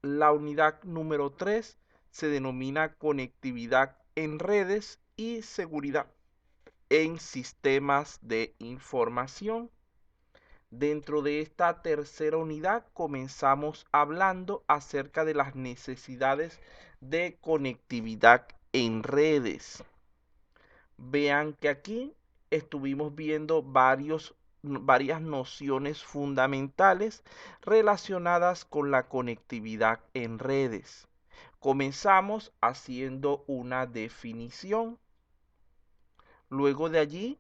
La unidad número 3 se denomina conectividad en redes y seguridad en sistemas de información. Dentro de esta tercera unidad comenzamos hablando acerca de las necesidades de conectividad en redes. Vean que aquí estuvimos viendo varias nociones fundamentales relacionadas con la conectividad en redes. Comenzamos haciendo una definición. Luego de allí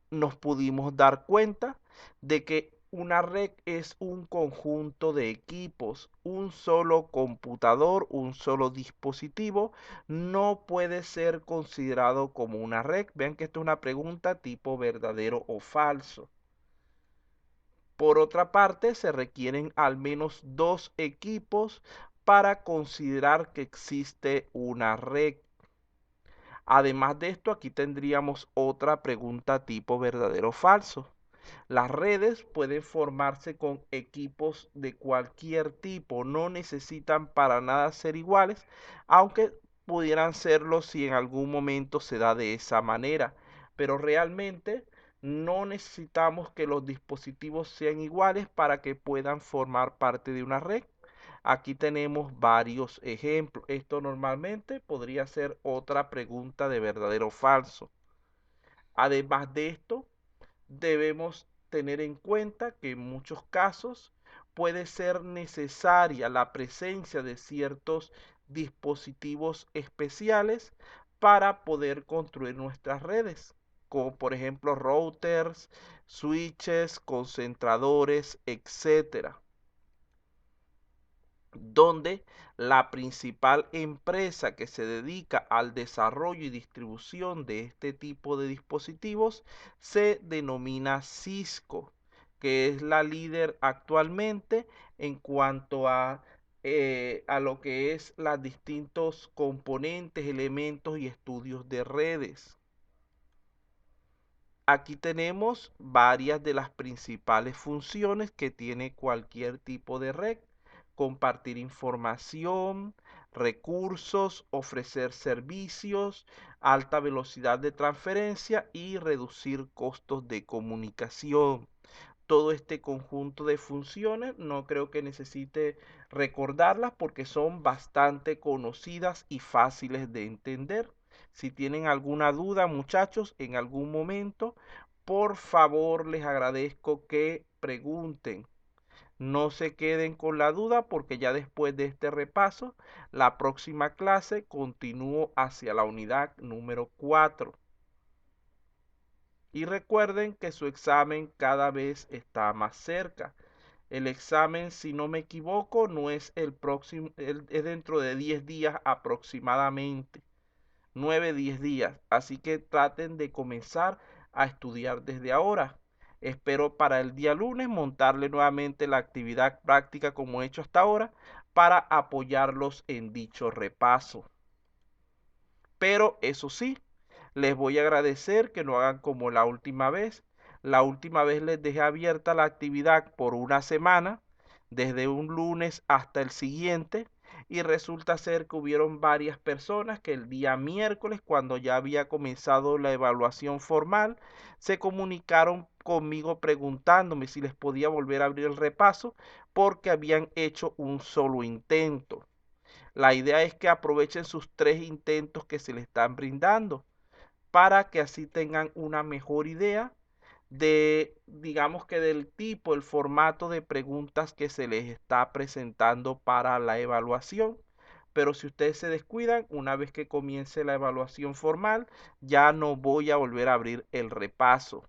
nos pudimos dar cuenta de que una red es un conjunto de equipos, un solo computador, un solo dispositivo, no puede ser considerado como una red. Vean que esto es una pregunta tipo verdadero o falso. Por otra parte, se requieren al menos dos equipos para considerar que existe una red. Además de esto, aquí tendríamos otra pregunta tipo verdadero o falso. Las redes pueden formarse con equipos de cualquier tipo, no necesitan para nada ser iguales, aunque pudieran serlo si en algún momento se da de esa manera. Pero realmente no necesitamos que los dispositivos sean iguales para que puedan formar parte de una red. Aquí tenemos varios ejemplos. Esto normalmente podría ser otra pregunta de verdadero o falso. Además de esto, debemos tener en cuenta que en muchos casos puede ser necesaria la presencia de ciertos dispositivos especiales para poder construir nuestras redes, como por ejemplo routers, switches, concentradores, etcétera, donde la principal empresa que se dedica al desarrollo y distribución de este tipo de dispositivos se denomina Cisco, que es la líder actualmente en cuanto a lo que es los distintos componentes, elementos y estudios de redes. Aquí tenemos varias de las principales funciones que tiene cualquier tipo de red: compartir información, recursos, ofrecer servicios, alta velocidad de transferencia y reducir costos de comunicación. Todo este conjunto de funciones no creo que necesite recordarlas porque son bastante conocidas y fáciles de entender. Si tienen alguna duda, muchachos, en algún momento, por favor les agradezco que pregunten. No se queden con la duda porque ya después de este repaso, la próxima clase continúo hacia la unidad número 4. Y recuerden que su examen cada vez está más cerca. El examen, si no me equivoco, no es el próximo, es dentro de 10 días aproximadamente, 9, 10 días. Así que traten de comenzar a estudiar desde ahora. Espero para el día lunes montarle nuevamente la actividad práctica como he hecho hasta ahora para apoyarlos en dicho repaso. Pero eso sí, les voy a agradecer que no hagan como la última vez. La última vez les dejé abierta la actividad por una semana, desde un lunes hasta el siguiente, y resulta ser que hubieron varias personas que el día miércoles, cuando ya había comenzado la evaluación formal, se comunicaron conmigo preguntándome si les podía volver a abrir el repaso porque habían hecho un solo intento. La idea es que aprovechen sus 3 intentos que se les están brindando para que así tengan una mejor idea de, digamos que del tipo, el formato de preguntas que se les está presentando para la evaluación. Pero si ustedes se descuidan, una vez que comience la evaluación formal, ya no voy a volver a abrir el repaso.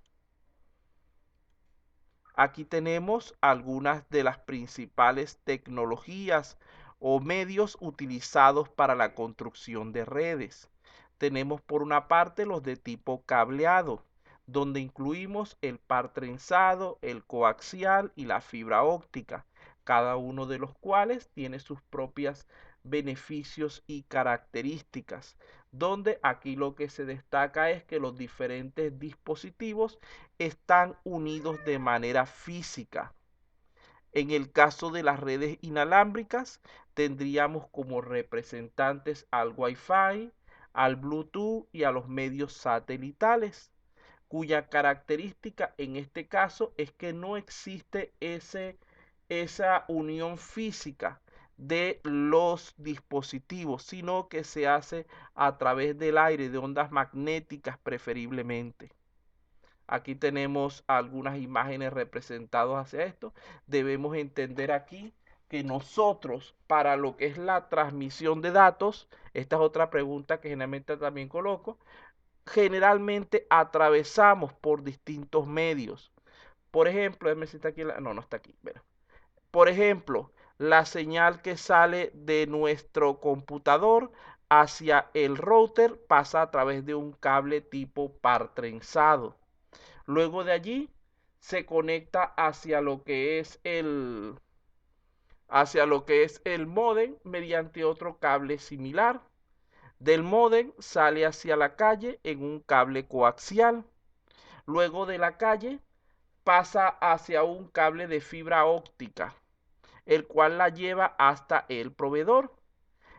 Aquí tenemos algunas de las principales tecnologías o medios utilizados para la construcción de redes. Tenemos por una parte los de tipo cableado, donde incluimos el par trenzado, el coaxial y la fibra óptica, cada uno de los cuales tiene sus propios beneficios y características, donde aquí lo que se destaca es que los diferentes dispositivos están unidos de manera física. En el caso de las redes inalámbricas, tendríamos como representantes al Wi-Fi, al Bluetooth y a los medios satelitales, cuya característica en este caso es que no existe esa unión física de los dispositivos, sino que se hace a través del aire, de ondas magnéticas preferiblemente. Aquí tenemos algunas imágenes representadas hacia esto. Debemos entender aquí que nosotros, para lo que es la transmisión de datos, esta es otra pregunta que generalmente también coloco, generalmente atravesamos por distintos medios. Por ejemplo, déjame si está aquí, no está aquí. Bueno. Por ejemplo, la señal que sale de nuestro computador hacia el router pasa a través de un cable tipo par trenzado. Luego de allí se conecta hacia lo que es el módem mediante otro cable similar. Del módem sale hacia la calle en un cable coaxial. Luego de la calle pasa hacia un cable de fibra óptica, el cual la lleva hasta el proveedor.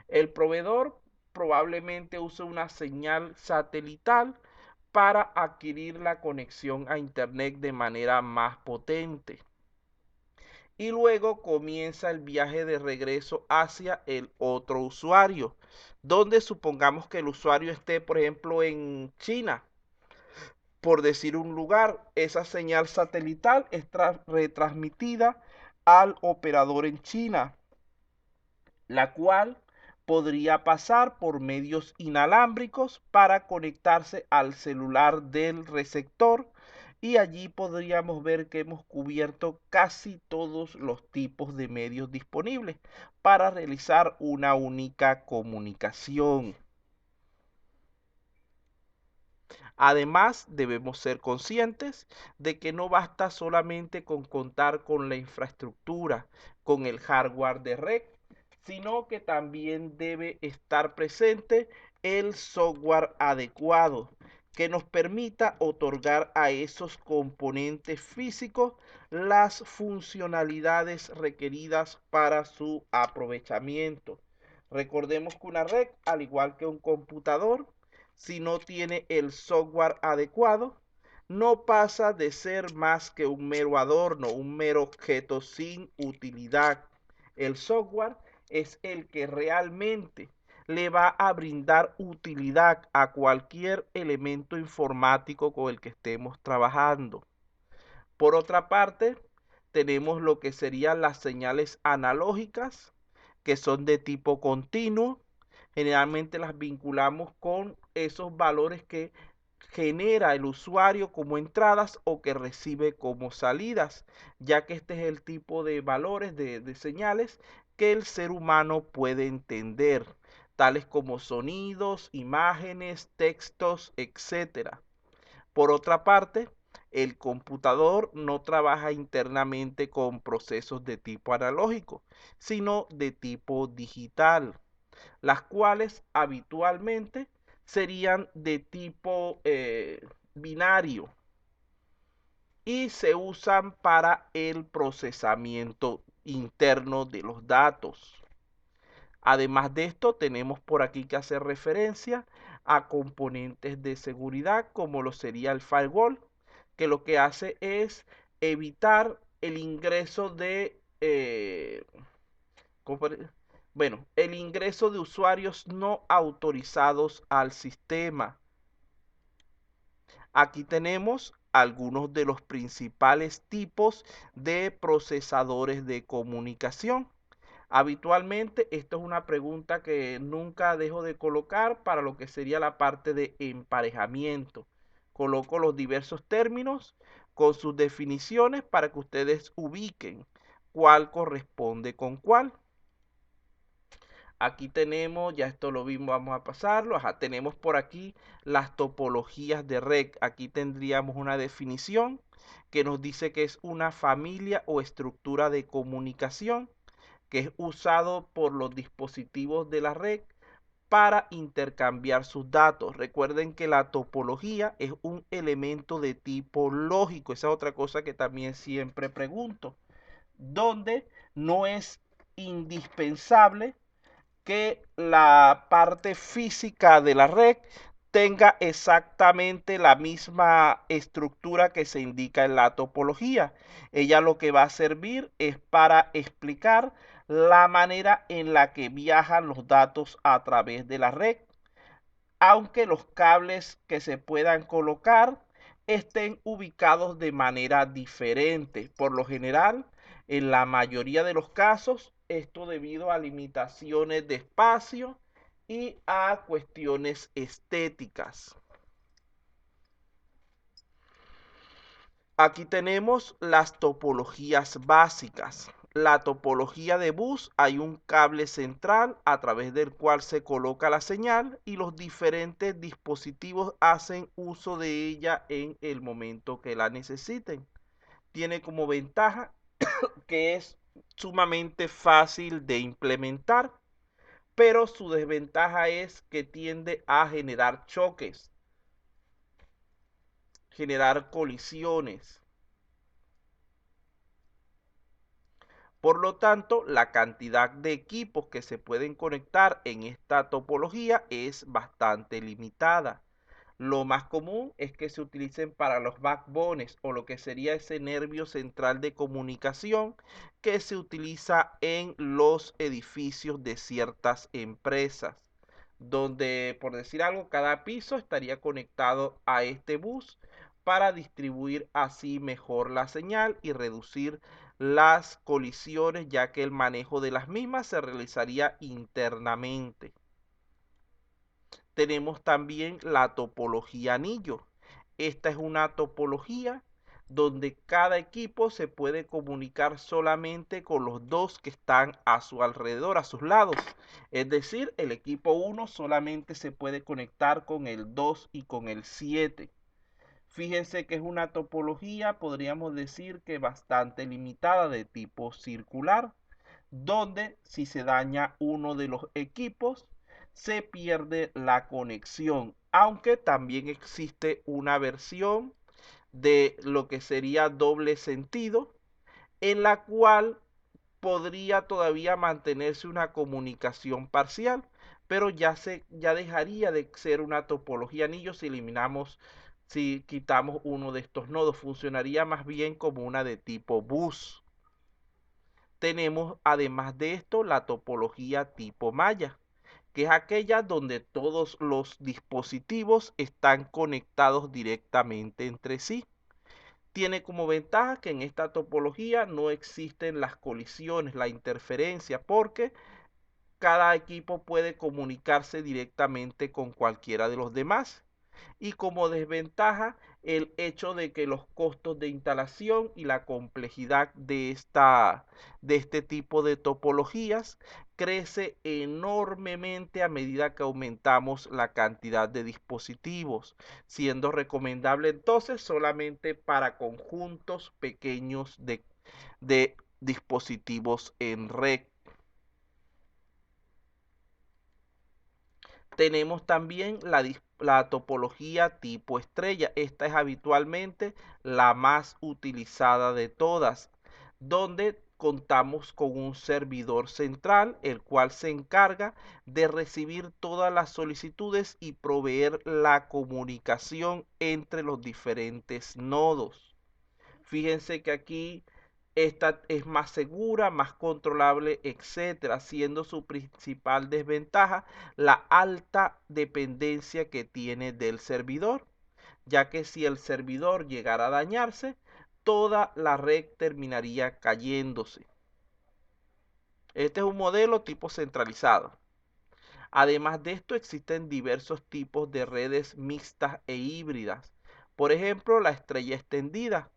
El proveedor probablemente usa una señal satelital para adquirir la conexión a internet de manera más potente. Y luego comienza el viaje de regreso hacia el otro usuario, donde supongamos que el usuario esté, por ejemplo, en China, por decir un lugar, esa señal satelital es retransmitida al operador en China, la cual podría pasar por medios inalámbricos para conectarse al celular del receptor, y allí podríamos ver que hemos cubierto casi todos los tipos de medios disponibles para realizar una única comunicación. Además, debemos ser conscientes de que no basta solamente con contar con la infraestructura, con el hardware de red, sino que también debe estar presente el software adecuado que nos permita otorgar a esos componentes físicos las funcionalidades requeridas para su aprovechamiento. Recordemos que una red, al igual que un computador, si no tiene el software adecuado, no pasa de ser más que un mero adorno, un mero objeto sin utilidad. El software es el que realmente le va a brindar utilidad a cualquier elemento informático con el que estemos trabajando. Por otra parte, tenemos lo que serían las señales analógicas, que son de tipo continuo. Generalmente las vinculamos con esos valores que genera el usuario como entradas o que recibe como salidas, ya que este es el tipo de valores, de señales que el ser humano puede entender, tales como sonidos, imágenes, textos, etcétera. Por otra parte, el computador no trabaja internamente con procesos de tipo analógico, sino de tipo digital, las cuales habitualmente serían de tipo binario y se usan para el procesamiento interno de los datos. Además de esto, tenemos por aquí que hacer referencia a componentes de seguridad como lo sería el firewall, que lo que hace es evitar el ingreso de bueno, el ingreso de usuarios no autorizados al sistema. Aquí tenemos algunos de los principales tipos de procesadores de comunicación. Habitualmente, esto es una pregunta que nunca dejo de colocar para lo que sería la parte de emparejamiento. Coloco los diversos términos con sus definiciones para que ustedes ubiquen cuál corresponde con cuál. Aquí tenemos, ya esto lo vimos, vamos a pasarlo. Ajá, tenemos por aquí las topologías de red. Aquí tendríamos una definición que nos dice que es una familia o estructura de comunicación que es usado por los dispositivos de la red para intercambiar sus datos. Recuerden que la topología es un elemento de tipo lógico. Esa es otra cosa que también siempre pregunto. donde no es indispensable que la parte física de la red tenga exactamente la misma estructura que se indica en la topología. Ella lo que va a servir es para explicar la manera en la que viajan los datos a través de la red, aunque los cables que se puedan colocar estén ubicados de manera diferente. Por lo general, en la mayoría de los casos, esto debido a limitaciones de espacio y a cuestiones estéticas. Aquí tenemos las topologías básicas. La topología de bus, hay un cable central a través del cual se coloca la señal y los diferentes dispositivos hacen uso de ella en el momento que la necesiten. Tiene como ventaja que es sumamente fácil de implementar, pero su desventaja es que tiende a generar choques, generar colisiones. Por lo tanto, la cantidad de equipos que se pueden conectar en esta topología es bastante limitada. Lo más común es que se utilicen para los backbones o lo que sería ese nervio central de comunicación que se utiliza en los edificios de ciertas empresas, donde, por decir algo, cada piso estaría conectado a este bus para distribuir así mejor la señal y reducir las colisiones, ya que el manejo de las mismas se realizaría internamente. Tenemos también la topología anillo. Esta es una topología donde cada equipo se puede comunicar solamente con los dos que están a su alrededor, a sus lados. Es decir, el equipo 1 solamente se puede conectar con el 2 y con el 7. Fíjense que es una topología, podríamos decir que bastante limitada, de tipo circular, donde si se daña uno de los equipos, se pierde la conexión, aunque también existe una versión de lo que sería doble sentido, en la cual podría todavía mantenerse una comunicación parcial, pero ya dejaría de ser una topología anillo si eliminamos, si quitamos uno de estos nodos. Funcionaría más bien como una de tipo bus. Tenemos además de esto la topología tipo malla, que es aquella donde todos los dispositivos están conectados directamente entre sí. Tiene como ventaja que en esta topología no existen las colisiones, la interferencia, porque cada equipo puede comunicarse directamente con cualquiera de los demás. Y como desventaja, el hecho de que los costos de instalación y la complejidad de este tipo de topologías crece enormemente a medida que aumentamos la cantidad de dispositivos, siendo recomendable entonces solamente para conjuntos pequeños de dispositivos en red. Tenemos también la topología tipo estrella. Esta es habitualmente la más utilizada de todas, donde contamos con un servidor central, el cual se encarga de recibir todas las solicitudes y proveer la comunicación entre los diferentes nodos. Fíjense que aquí esta es más segura, más controlable, etcétera, siendo su principal desventaja la alta dependencia que tiene del servidor, ya que si el servidor llegara a dañarse, toda la red terminaría cayéndose. Este es un modelo tipo centralizado. Además de esto, existen diversos tipos de redes mixtas e híbridas. Por ejemplo, la estrella extendida.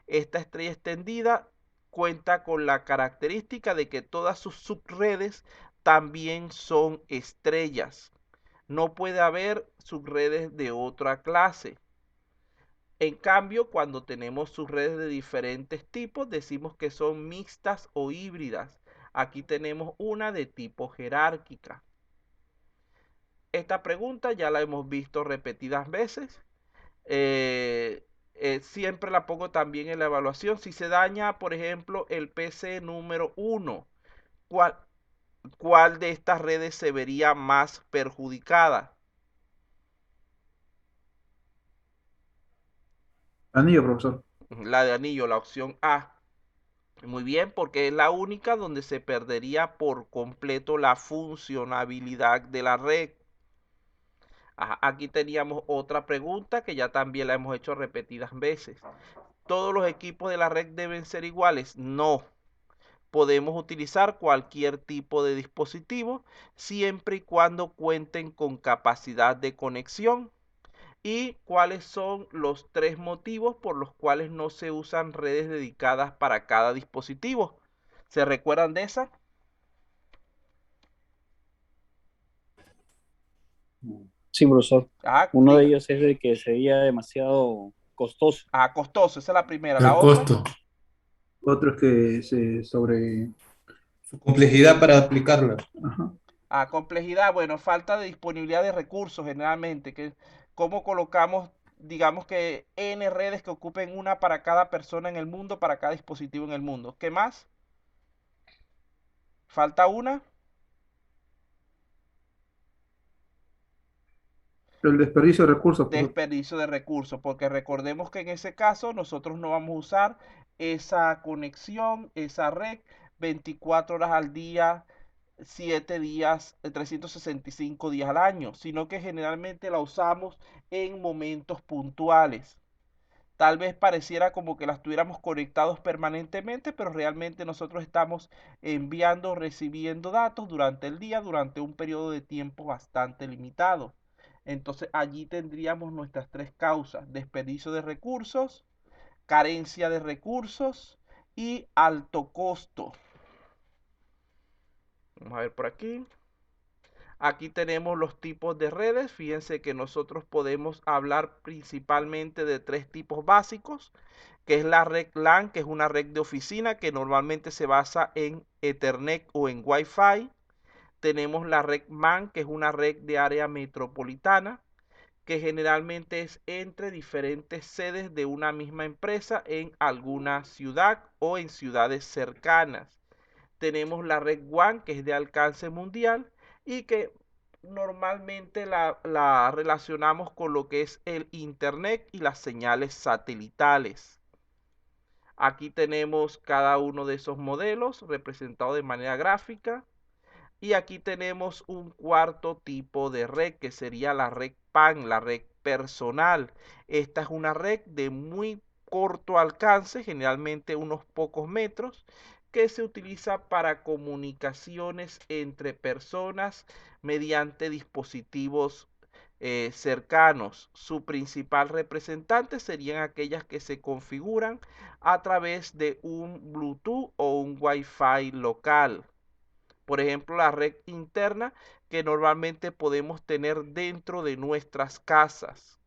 Esta estrella extendida cuenta con la característica de que todas sus subredes también son estrellas. No puede haber subredes de otra clase. En cambio, cuando tenemos subredes de diferentes tipos, decimos que son mixtas o híbridas. Aquí tenemos una de tipo jerárquica. Esta pregunta ya la hemos visto repetidas veces. siempre la pongo también en la evaluación. Si se daña, por ejemplo, el PC número 1, ¿cuál, ¿cuál de estas redes se vería más perjudicada? Anillo, profesor. La de anillo, la opción A. Muy bien, porque es la única donde se perdería por completo la funcionabilidad de la red. Ajá, aquí teníamos otra pregunta que ya también la hemos hecho repetidas veces. ¿Todos los equipos de la red deben ser iguales? No. Podemos utilizar cualquier tipo de dispositivo siempre y cuando cuenten con capacidad de conexión. ¿Y cuáles son los tres motivos por los cuales no se usan redes dedicadas para cada dispositivo? ¿Se recuerdan de esa? Sí, profesor. Ah, Uno de diga. ellos es de que sería demasiado costoso. Ah, costoso, esa es la primera. La El otra, costo, Otro es que se sobre... su complejidad para aplicarla. Ajá. complejidad, bueno, falta de disponibilidad de recursos generalmente, que cómo colocamos, digamos que N redes que ocupen una para cada persona en el mundo, para cada dispositivo en el mundo. ¿Qué más? ¿Falta una? El desperdicio de recursos, profesor. Desperdicio de recursos, porque recordemos que en ese caso nosotros no vamos a usar esa conexión, esa red 24 horas al día, 7 días, 365 días al año, sino que generalmente la usamos en momentos puntuales. Tal vez pareciera como que las tuviéramos conectados permanentemente, pero realmente nosotros estamos enviando o recibiendo datos durante el día, durante un periodo de tiempo bastante limitado. Entonces allí tendríamos nuestras tres causas: desperdicio de recursos, carencia de recursos y alto costo. Vamos a ver por aquí. Aquí tenemos los tipos de redes. Fíjense que nosotros podemos hablar principalmente de tres tipos básicos, que es la red LAN, que es una red de oficina que normalmente se basa en Ethernet o en Wi-Fi. Tenemos la red MAN, que es una red de área metropolitana, que generalmente es entre diferentes sedes de una misma empresa en alguna ciudad o en ciudades cercanas. Tenemos la red WAN, que es de alcance mundial y que normalmente la relacionamos con lo que es el Internet y las señales satelitales. Aquí tenemos cada uno de esos modelos representado de manera gráfica. Y aquí tenemos un cuarto tipo de red, que sería la red PAN, la red personal. Esta es una red de muy corto alcance, generalmente unos pocos metros, que se utiliza para comunicaciones entre personas mediante dispositivos cercanos. Su principal representante serían aquellas que se configuran a través de un Bluetooth o un Wi-Fi local. Por ejemplo, la red interna que normalmente podemos tener dentro de nuestras casas.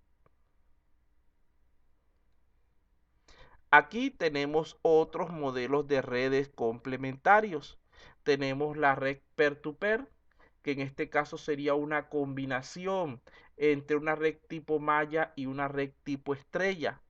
Aquí tenemos otros modelos de redes complementarios. Tenemos la red peer-to-peer, que en este caso sería una combinación entre una red tipo malla y una red tipo estrella,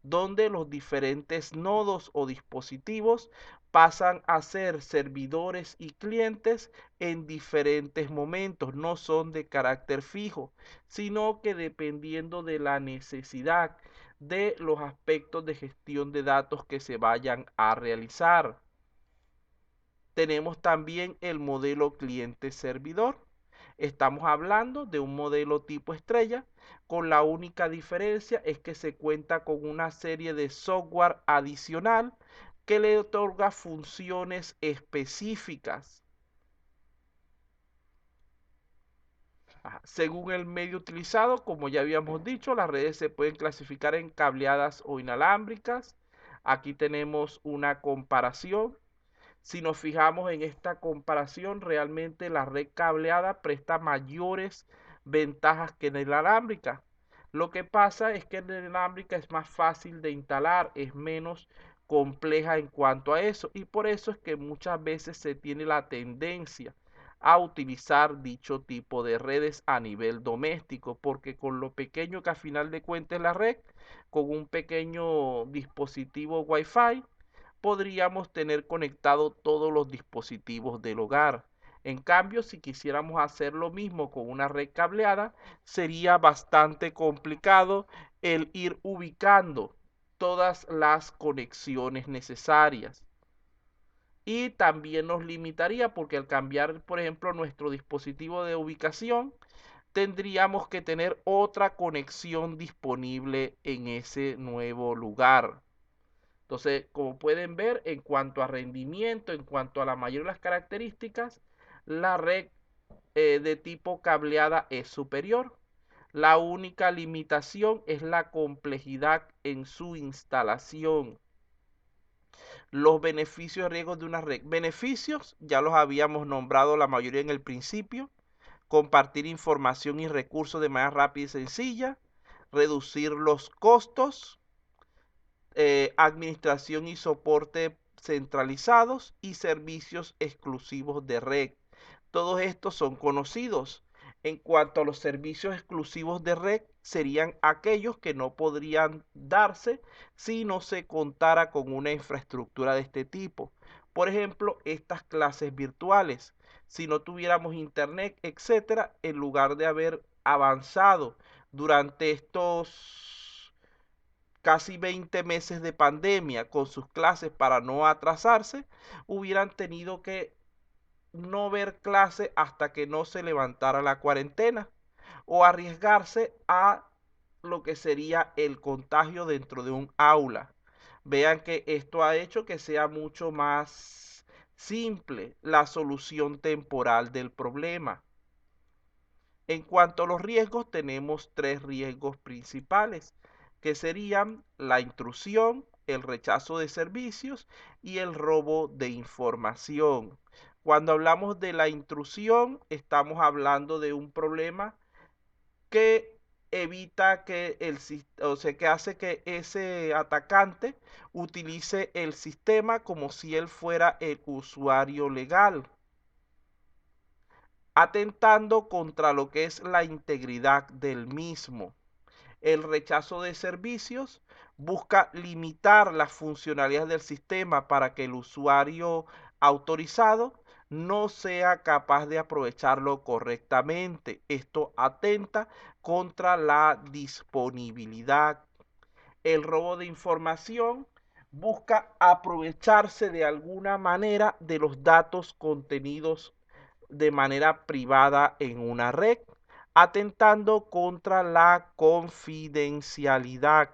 donde los diferentes nodos o dispositivos pasan a ser servidores y clientes en diferentes momentos, no son de carácter fijo, sino que dependiendo de la necesidad de los aspectos de gestión de datos que se vayan a realizar. Tenemos también el modelo cliente-servidor. Estamos hablando de un modelo tipo estrella, con la única diferencia es que se cuenta con una serie de software adicional que le otorga funciones específicas. Según el medio utilizado, como ya habíamos dicho, las redes se pueden clasificar en cableadas o inalámbricas. Aquí tenemos una comparación. Si nos fijamos en esta comparación, realmente la red cableada presta mayores ventajas que en la inalámbrica. Lo que pasa es que en la inalámbrica es más fácil de instalar, es menos compleja en cuanto a eso, y por eso es que muchas veces se tiene la tendencia a utilizar dicho tipo de redes a nivel doméstico, porque con lo pequeño que a final de cuentas es la red, con un pequeño dispositivo Wi-Fi, podríamos tener conectado todos los dispositivos del hogar. En cambio, si quisiéramos hacer lo mismo con una red cableada, sería bastante complicado el ir ubicando todas las conexiones necesarias. Y también nos limitaría porque al cambiar, por ejemplo, nuestro dispositivo de ubicación, tendríamos que tener otra conexión disponible en ese nuevo lugar. Entonces, como pueden ver, en cuanto a rendimiento, en cuanto a la mayoría de las características, la red de tipo cableada es superior. La única limitación es la complejidad en su instalación. Los beneficios y riesgos de una red. Beneficios, ya los habíamos nombrado la mayoría en el principio. Compartir información y recursos de manera rápida y sencilla. Reducir los costos. Administración y soporte centralizados y servicios exclusivos de red. Todos estos son conocidos. En cuanto a los servicios exclusivos de red, serían aquellos que no podrían darse si no se contara con una infraestructura de este tipo. Por ejemplo, estas clases virtuales. Si no tuviéramos internet, etcétera, en lugar de haber avanzado durante estos casi 20 meses de pandemia con sus clases para no atrasarse, hubieran tenido que no ver clase hasta que no se levantara la cuarentena o arriesgarse a lo que sería el contagio dentro de un aula. Vean que esto ha hecho que sea mucho más simple la solución temporal del problema. En cuanto a los riesgos, tenemos tres riesgos principales, que serían la intrusión, el rechazo de servicios y el robo de información. Cuando hablamos de la intrusión, estamos hablando de un problema que evita que que hace que ese atacante utilice el sistema como si él fuera el usuario legal, atentando contra lo que es la integridad del mismo. El rechazo de servicios busca limitar las funcionalidades del sistema para que el usuario autorizado no sea capaz de aprovecharlo correctamente. Esto atenta contra la disponibilidad. El robo de información busca aprovecharse de alguna manera de los datos contenidos de manera privada en una red, atentando contra la confidencialidad.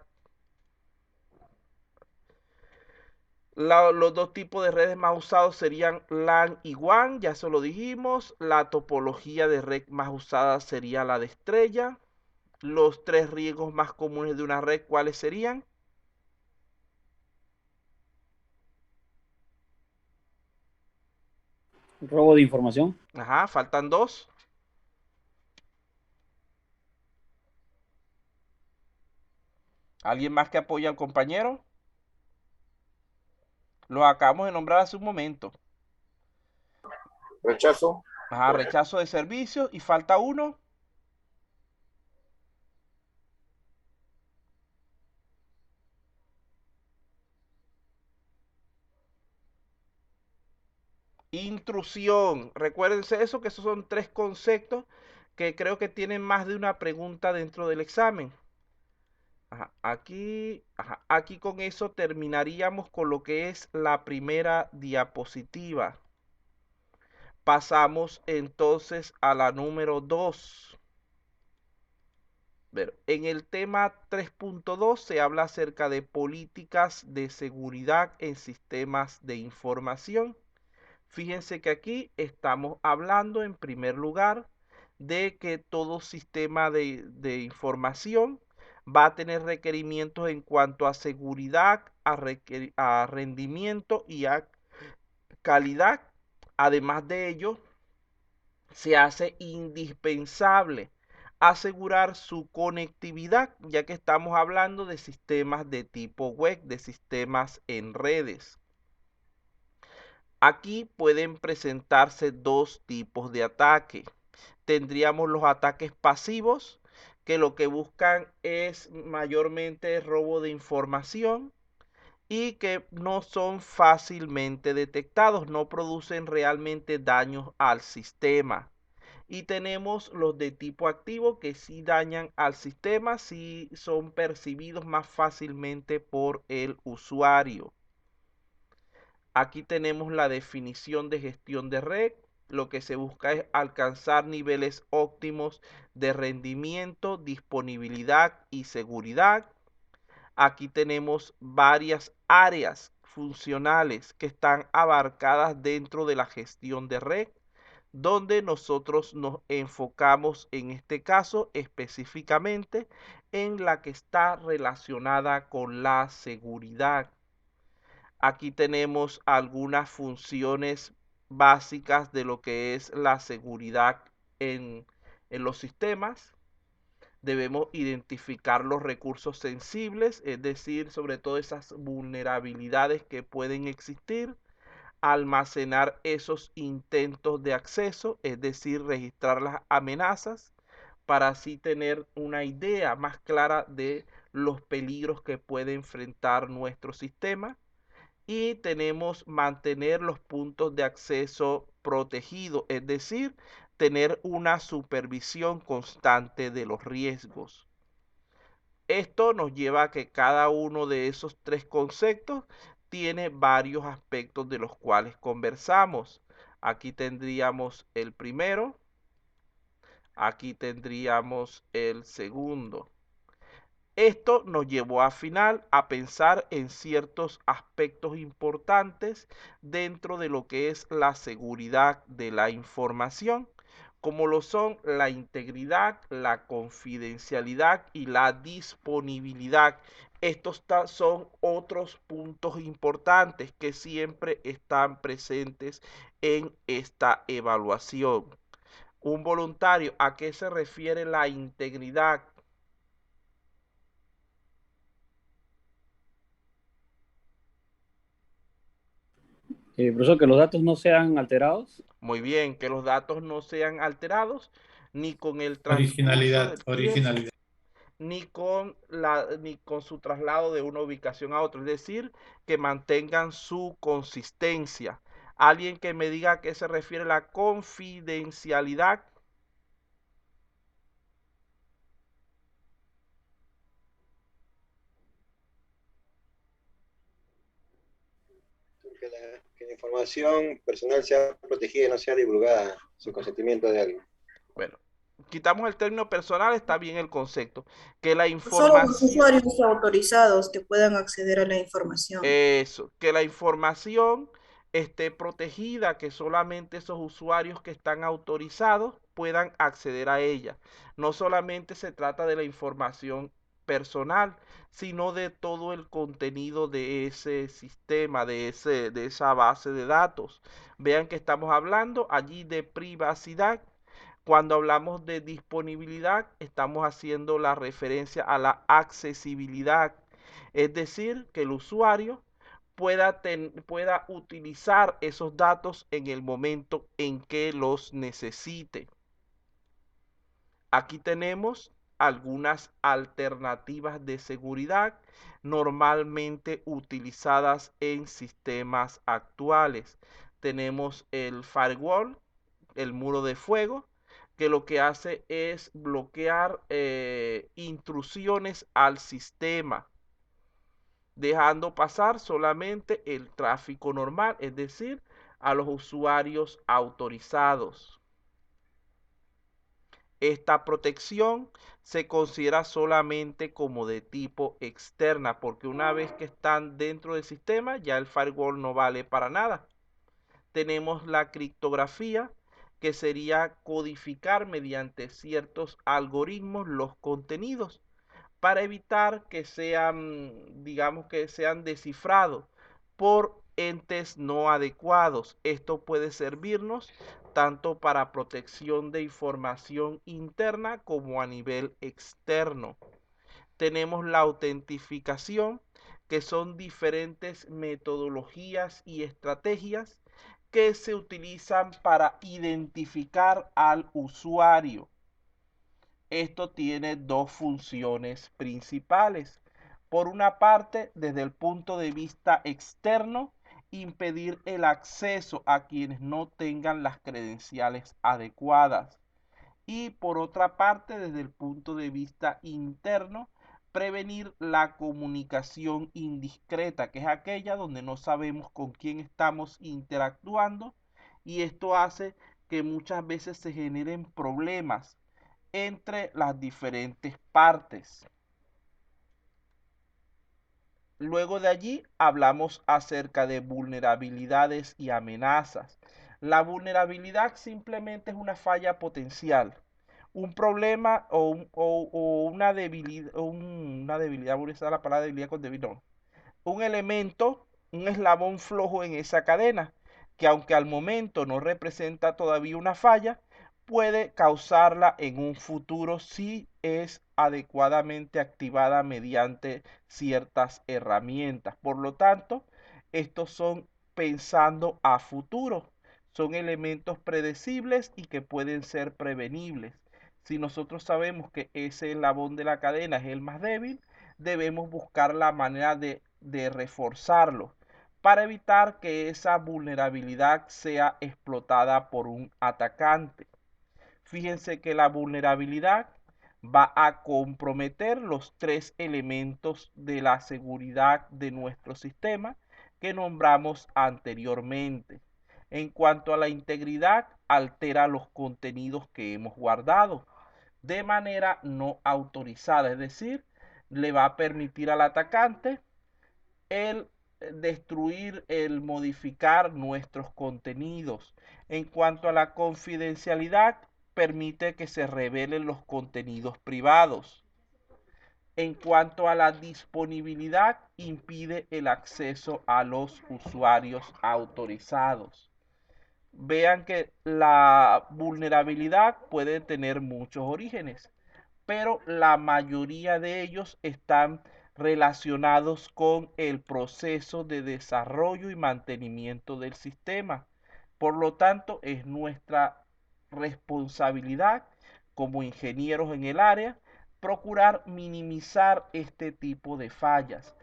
Los dos tipos de redes más usados serían LAN y WAN, ya se lo dijimos. La topología de red más usada sería la de estrella. Los tres riesgos más comunes de una red, ¿cuáles serían? Robo de información. Ajá, faltan dos. ¿Alguien más que apoye al compañero? Lo acabamos de nombrar hace un momento. Rechazo. Ajá, rechazo de servicios. Y falta uno. Intrusión. Recuérdense eso, que esos son tres conceptos que creo que tienen más de una pregunta dentro del examen. Aquí con eso terminaríamos con lo que es la primera diapositiva. Pasamos entonces a la número 2. En el tema 3.2 se habla acerca de políticas de seguridad en sistemas de información. Fíjense que aquí estamos hablando en primer lugar de que todo sistema de información va a tener requerimientos en cuanto a seguridad, a rendimiento y a calidad. Además de ello, se hace indispensable asegurar su conectividad, ya que estamos hablando de sistemas de tipo web, de sistemas en redes. Aquí pueden presentarse dos tipos de ataque. Tendríamos los ataques pasivos, que lo que buscan es mayormente robo de información y que no son fácilmente detectados, no producen realmente daños al sistema. Y tenemos los de tipo activo que sí dañan al sistema, sí son percibidos más fácilmente por el usuario. Aquí tenemos la definición de gestión de red. Lo que se busca es alcanzar niveles óptimos de rendimiento, disponibilidad y seguridad. Aquí tenemos varias áreas funcionales que están abarcadas dentro de la gestión de red, donde nosotros nos enfocamos en este caso específicamente en la que está relacionada con la seguridad. Aquí tenemos algunas funciones básicas de lo que es la seguridad en los sistemas. Debemos identificar los recursos sensibles, es decir, sobre todo esas vulnerabilidades que pueden existir, almacenar esos intentos de acceso, es decir, registrar las amenazas, para así tener una idea más clara de los peligros que puede enfrentar nuestro sistema. Y tenemos mantener los puntos de acceso protegidos, es decir, tener una supervisión constante de los riesgos. Esto nos lleva a que cada uno de esos tres conceptos tiene varios aspectos de los cuales conversamos. Aquí tendríamos el primero, aquí tendríamos el segundo. Esto nos llevó al final a pensar en ciertos aspectos importantes dentro de lo que es la seguridad de la información, como lo son la integridad, la confidencialidad y la disponibilidad. Estos son otros puntos importantes que siempre están presentes en esta evaluación. Un voluntario, ¿a qué se refiere la integridad? Profesor, que los datos no sean alterados. Muy bien, que los datos no sean alterados ni con el transcurso Originalidad, del tiempo, originalidad. ni con su traslado de una ubicación a otra, es decir, que mantengan su consistencia. Alguien que me diga a qué se refiere la confidencialidad. Que la información personal sea protegida y no sea divulgada sin consentimiento de alguien. Bueno, quitamos el término personal, está bien el concepto. Que la Solo los información, usuarios autorizados que puedan acceder a la información. eso, que la información esté protegida, que solamente esos usuarios que están autorizados puedan acceder a ella. No solamente se trata de la información personal, sino de todo el contenido de ese sistema, de esa base de datos. Vean que estamos hablando allí de privacidad. Cuando hablamos de disponibilidad, estamos haciendo la referencia a la accesibilidad, es decir, que el usuario pueda utilizar esos datos en el momento en que los necesite. Aquí tenemos algunas alternativas de seguridad normalmente utilizadas en sistemas actuales. Tenemos el firewall, el muro de fuego, que lo que hace es bloquear intrusiones al sistema, dejando pasar solamente el tráfico normal, es decir, a los usuarios autorizados. Esta protección se considera solamente como de tipo externa, porque una vez que están dentro del sistema, ya el firewall no vale para nada. Tenemos la criptografía, que sería codificar mediante ciertos algoritmos los contenidos para evitar que sean, digamos, que sean descifrados por entes no adecuados. Esto puede servirnos tanto para protección de información interna como a nivel externo. Tenemos la autentificación, que son diferentes metodologías y estrategias que se utilizan para identificar al usuario. Esto tiene dos funciones principales. Por una parte, desde el punto de vista externo, impedir el acceso a quienes no tengan las credenciales adecuadas. Y por otra parte, desde el punto de vista interno, prevenir la comunicación indiscreta, que es aquella donde no sabemos con quién estamos interactuando, y esto hace que muchas veces se generen problemas entre las diferentes partes. Luego de allí hablamos acerca de vulnerabilidades y amenazas. La vulnerabilidad simplemente es una falla potencial, un problema o una debilidad, voy a usar la palabra debilidad con debilidad, no. Un elemento, un eslabón flojo en esa cadena, que aunque al momento no representa todavía una falla, puede causarla en un futuro si es adecuadamente activada mediante ciertas herramientas. Por lo tanto, estos son pensando a futuro. Son elementos predecibles y que pueden ser prevenibles. Si nosotros sabemos que ese eslabón de la cadena es el más débil, debemos buscar la manera de reforzarlo para evitar que esa vulnerabilidad sea explotada por un atacante. Fíjense que la vulnerabilidad va a comprometer los tres elementos de la seguridad de nuestro sistema que nombramos anteriormente. En cuanto a la integridad, altera los contenidos que hemos guardado de manera no autorizada, es decir, le va a permitir al atacante el destruir, el modificar nuestros contenidos. En cuanto a la confidencialidad, permite que se revelen los contenidos privados. En cuanto a la disponibilidad, impide el acceso a los usuarios autorizados. Vean que la vulnerabilidad puede tener muchos orígenes, pero la mayoría de ellos están relacionados con el proceso de desarrollo y mantenimiento del sistema. Por lo tanto, es nuestra responsabilidad como ingenieros en el área procurar minimizar este tipo de fallas.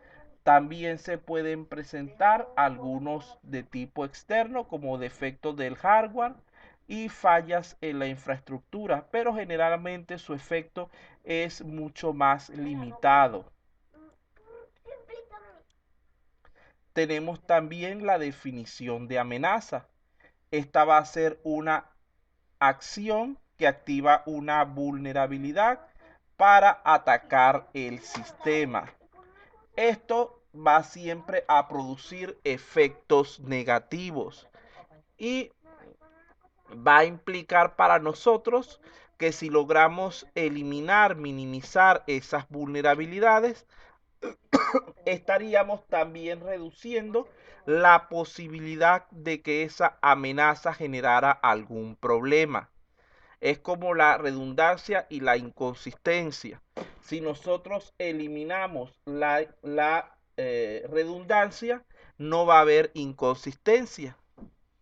También se pueden presentar algunos de tipo externo como defectos del hardware y fallas en la infraestructura, pero generalmente su efecto es mucho más limitado. Tenemos también la definición de amenaza. Esta va a ser una acción que activa una vulnerabilidad para atacar el sistema. Esto va siempre a producir efectos negativos y va a implicar para nosotros que si logramos eliminar, minimizar esas vulnerabilidades, estaríamos también reduciendo la posibilidad de que esa amenaza generara algún problema. Es como la redundancia y la inconsistencia. Si nosotros eliminamos la redundancia, no va a haber inconsistencia.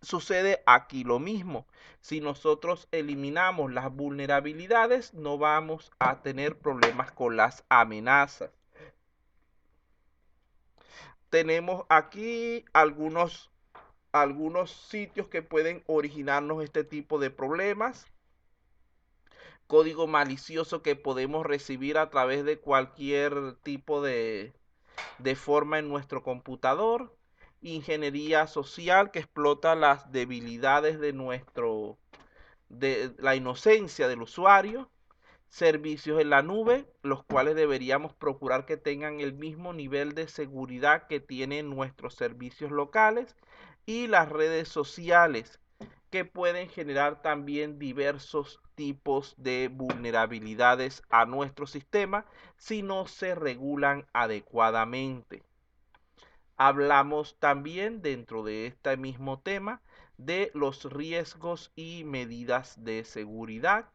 Sucede aquí lo mismo. Si nosotros eliminamos las vulnerabilidades, no vamos a tener problemas con las amenazas. Tenemos aquí algunos sitios que pueden originarnos este tipo de problemas. Código malicioso que podemos recibir a través de cualquier tipo de forma en nuestro computador. Ingeniería social que explota las debilidades de la inocencia del usuario. Servicios en la nube, los cuales deberíamos procurar que tengan el mismo nivel de seguridad que tienen nuestros servicios locales. Y las redes sociales, que pueden generar también diversos tipos de vulnerabilidades a nuestro sistema si no se regulan adecuadamente. Hablamos también dentro de este mismo tema de los riesgos y medidas de seguridad.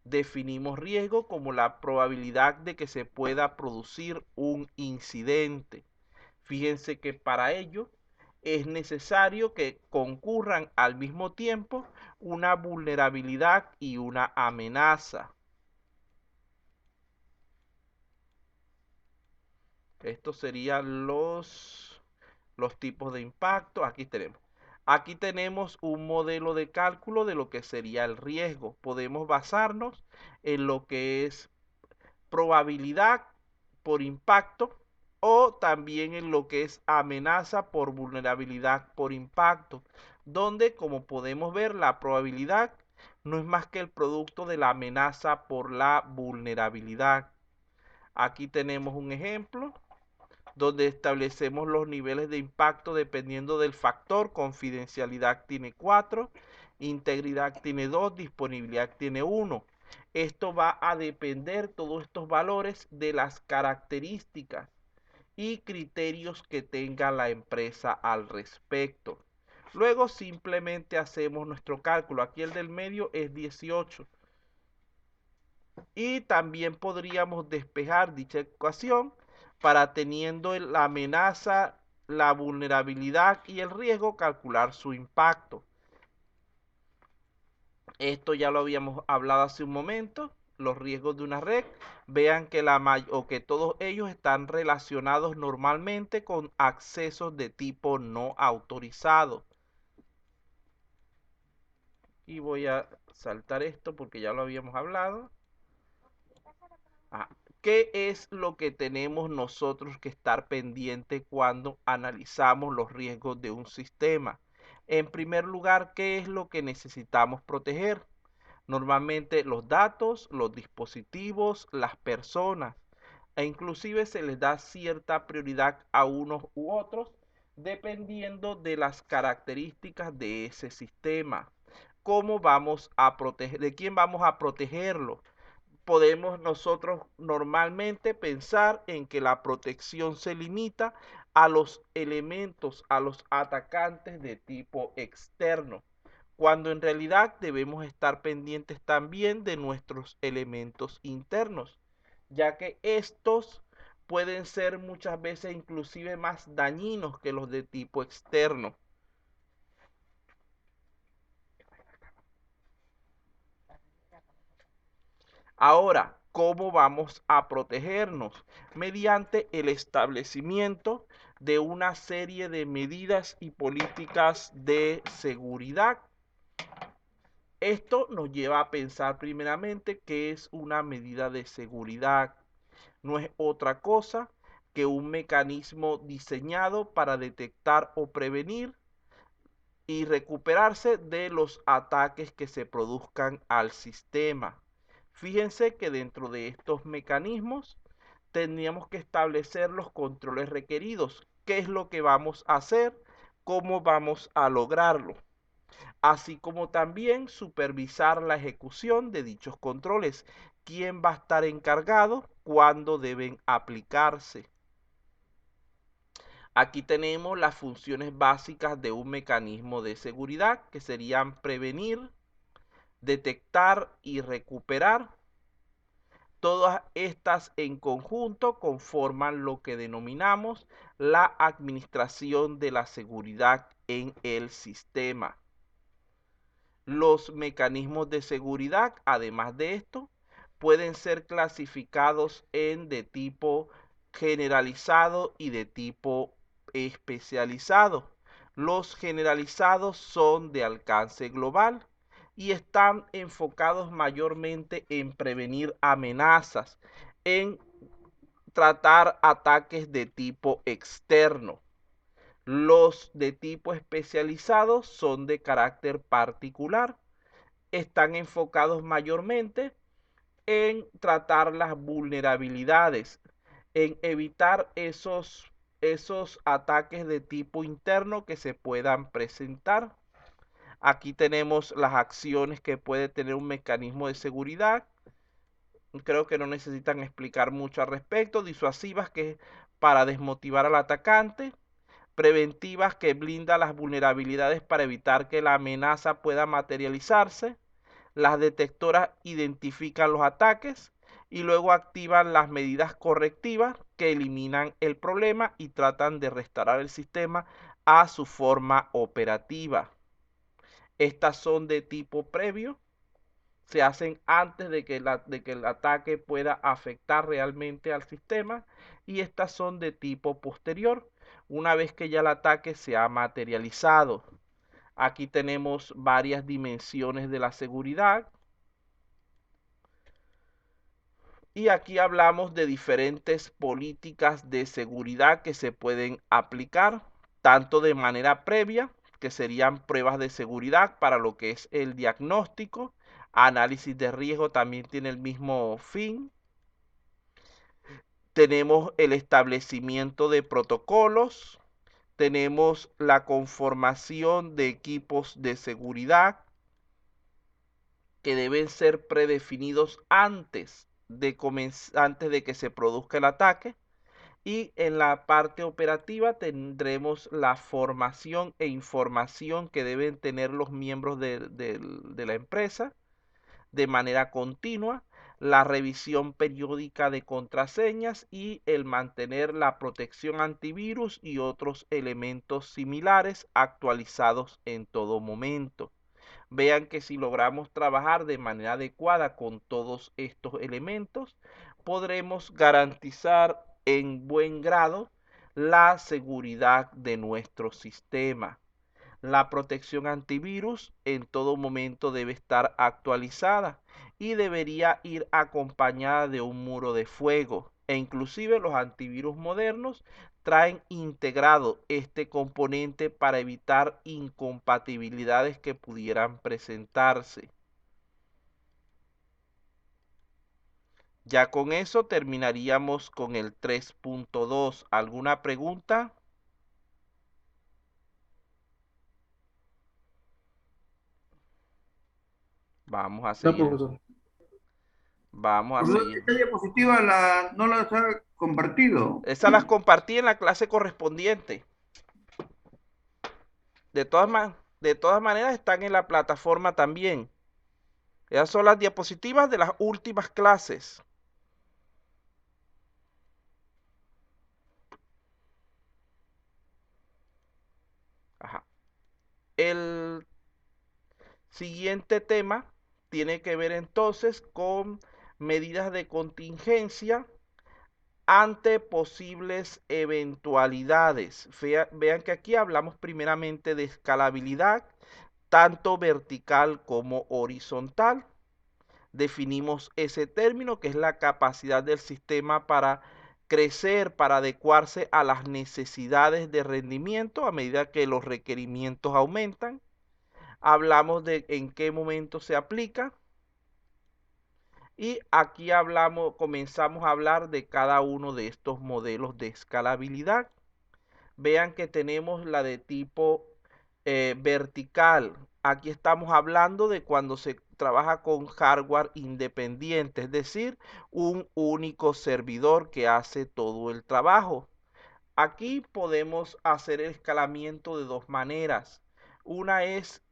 Definimos riesgo como la probabilidad de que se pueda producir un incidente. Fíjense que para ello es necesario que concurran al mismo tiempo una vulnerabilidad y una amenaza. Estos serían los tipos de impacto. Aquí tenemos un modelo de cálculo de lo que sería el riesgo. Podemos basarnos en lo que es probabilidad por impacto o también en lo que es amenaza por vulnerabilidad por impacto, donde, como podemos ver, la probabilidad no es más que el producto de la amenaza por la vulnerabilidad. Aquí tenemos un ejemplo donde establecemos los niveles de impacto dependiendo del factor. Confidencialidad tiene 4, integridad tiene 2, disponibilidad tiene 1. Esto va a depender, todos estos valores, de las características y criterios que tenga la empresa al respecto. Luego simplemente hacemos nuestro cálculo. Aquí el del medio es 18. Y también podríamos despejar dicha ecuación para, teniendo la amenaza, la vulnerabilidad y el riesgo, calcular su impacto. Esto ya lo habíamos hablado hace un momento. Los riesgos de una red, vean que que todos ellos están relacionados normalmente con accesos de tipo no autorizado. Y voy a saltar esto porque ya lo habíamos hablado. ¿Qué es lo que tenemos nosotros que estar pendiente cuando analizamos los riesgos de un sistema? En primer lugar, ¿qué es lo que necesitamos proteger? Normalmente los datos, los dispositivos, las personas, e inclusive se les da cierta prioridad a unos u otros dependiendo de las características de ese sistema. ¿Cómo vamos a proteger? ¿De quién vamos a protegerlo? Podemos nosotros normalmente pensar en que la protección se limita a los elementos, a los atacantes de tipo externo, cuando en realidad debemos estar pendientes también de nuestros elementos internos, ya que estos pueden ser muchas veces inclusive más dañinos que los de tipo externo. Ahora, ¿cómo vamos a protegernos? Mediante el establecimiento de una serie de medidas y políticas de seguridad. Esto nos lleva a pensar primeramente qué es una medida de seguridad. No es otra cosa que un mecanismo diseñado para detectar o prevenir y recuperarse de los ataques que se produzcan al sistema. Fíjense que dentro de estos mecanismos tendríamos que establecer los controles requeridos. ¿Qué es lo que vamos a hacer? ¿Cómo vamos a lograrlo? Así como también supervisar la ejecución de dichos controles. ¿Quién va a estar encargado? ¿Cuándo deben aplicarse? Aquí tenemos las funciones básicas de un mecanismo de seguridad, que serían prevenir, detectar y recuperar. Todas estas en conjunto conforman lo que denominamos la administración de la seguridad en el sistema. Los mecanismos de seguridad, además de esto, pueden ser clasificados en de tipo generalizado y de tipo especializado. Los generalizados son de alcance global y están enfocados mayormente en prevenir amenazas, en tratar ataques de tipo externo. Los de tipo especializado son de carácter particular, están enfocados mayormente en tratar las vulnerabilidades, en evitar esos ataques de tipo interno que se puedan presentar. Aquí tenemos las acciones que puede tener un mecanismo de seguridad. Creo que no necesitan explicar mucho al respecto. Disuasivas, que es para desmotivar al atacante. Preventivas, que blinda las vulnerabilidades para evitar que la amenaza pueda materializarse. Las detectoras identifican los ataques y luego activan las medidas correctivas que eliminan el problema y tratan de restaurar el sistema a su forma operativa. Estas son de tipo previo, se hacen antes de que el ataque pueda afectar realmente al sistema, y estas son de tipo posterior, una vez que ya el ataque se ha materializado. Aquí tenemos varias dimensiones de la seguridad. Y aquí hablamos de diferentes políticas de seguridad que se pueden aplicar, tanto de manera previa, que serían pruebas de seguridad para lo que es el diagnóstico, análisis de riesgo también tiene el mismo fin. Tenemos el establecimiento de protocolos, tenemos la conformación de equipos de seguridad que deben ser predefinidos antes de que se produzca el ataque, y en la parte operativa tendremos la formación e información que deben tener los miembros de la empresa de manera continua, la revisión periódica de contraseñas y el mantener la protección antivirus y otros elementos similares actualizados en todo momento. Vean que si logramos trabajar de manera adecuada con todos estos elementos, podremos garantizar en buen grado la seguridad de nuestro sistema. La protección antivirus en todo momento debe estar actualizada y debería ir acompañada de un muro de fuego, e inclusive los antivirus modernos traen integrado este componente para evitar incompatibilidades que pudieran presentarse. Ya con eso terminaríamos con el 3.2. ¿Alguna pregunta? Vamos a No, seguir. profesor. Vamos a Profesor, seguir. esta diapositiva no la ha compartido. Esas las compartí en la clase correspondiente. De todas maneras están en la plataforma también. Esas son las diapositivas de las últimas clases. Ajá. El siguiente tema tiene que ver entonces con medidas de contingencia ante posibles eventualidades. Vean que aquí hablamos primeramente de escalabilidad, tanto vertical como horizontal. Definimos ese término, que es la capacidad del sistema para crecer, para adecuarse a las necesidades de rendimiento a medida que los requerimientos aumentan. Hablamos de en qué momento se aplica. Y aquí comenzamos a hablar de cada uno de estos modelos de escalabilidad. Vean que tenemos la de tipo vertical. Aquí estamos hablando de cuando se trabaja con hardware independiente, es decir, un único servidor que hace todo el trabajo. Aquí podemos hacer el escalamiento de dos maneras. Una es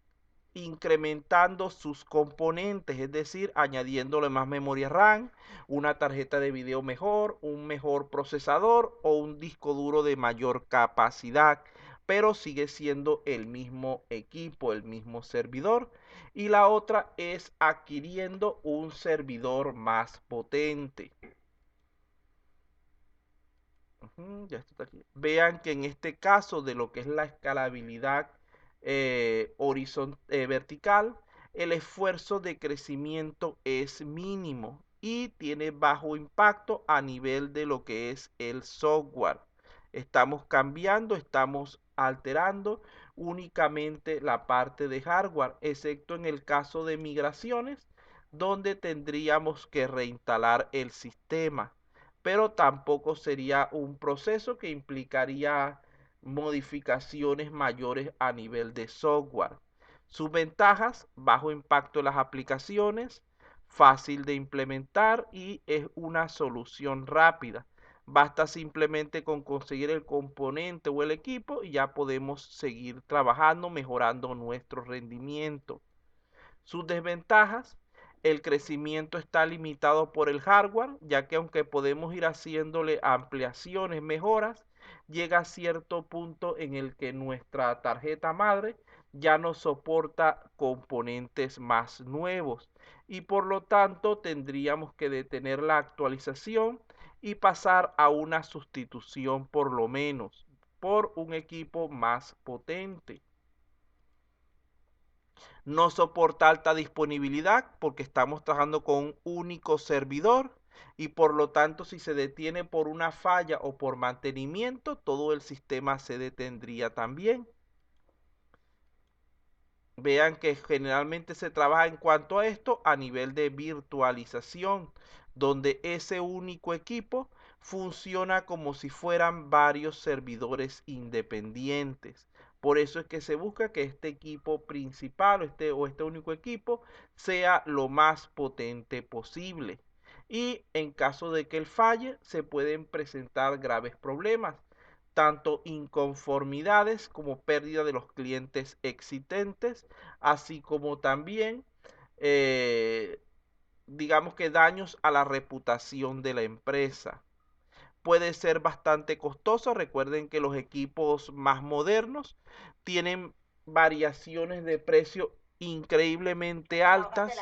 incrementando sus componentes, es decir, añadiéndole más memoria RAM, una tarjeta de video mejor, un mejor procesador o un disco duro de mayor capacidad, pero sigue siendo el mismo equipo, el mismo servidor. Y la otra es adquiriendo un servidor más potente. Ya está aquí. Vean que en este caso de lo que es la escalabilidad vertical, el esfuerzo de crecimiento es mínimo y tiene bajo impacto a nivel de lo que es el software. Estamos cambiando, estamos alterando únicamente la parte de hardware, excepto en el caso de migraciones, donde tendríamos que reinstalar el sistema, pero tampoco sería un proceso que implicaría modificaciones mayores a nivel de software. Sus ventajas: bajo impacto en las aplicaciones, fácil de implementar y es una solución rápida. Basta simplemente con conseguir el componente o el equipo y ya podemos seguir trabajando, mejorando nuestro rendimiento. Sus desventajas: el crecimiento está limitado por el hardware, ya que aunque podemos ir haciéndole ampliaciones, mejoras, llega a cierto punto en el que nuestra tarjeta madre ya no soporta componentes más nuevos y por lo tanto tendríamos que detener la actualización y pasar a una sustitución por lo menos por un equipo más potente. No soporta alta disponibilidad porque estamos trabajando con un único servidor y por lo tanto si se detiene por una falla o por mantenimiento, todo el sistema se detendría también. Vean que generalmente se trabaja en cuanto a esto a nivel de virtualización, donde ese único equipo funciona como si fueran varios servidores independientes. Por eso es que se busca que este equipo principal o este único equipo sea lo más potente posible. Y en caso de que él falle, se pueden presentar graves problemas, tanto inconformidades como pérdida de los clientes existentes, así como también, digamos que daños a la reputación de la empresa. Puede ser bastante costoso. Recuerden que los equipos más modernos tienen variaciones de precio increíblemente altas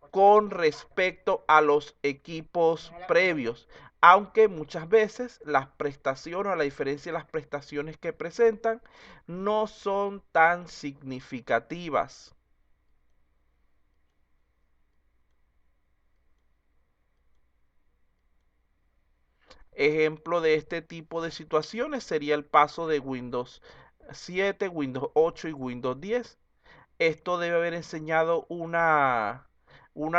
con respecto a los equipos previos, aunque muchas veces las prestaciones o la diferencia de las prestaciones que presentan no son tan significativas. Ejemplo de este tipo de situaciones sería el paso de Windows 7, Windows 8 y Windows 10. Esto debe haber enseñado una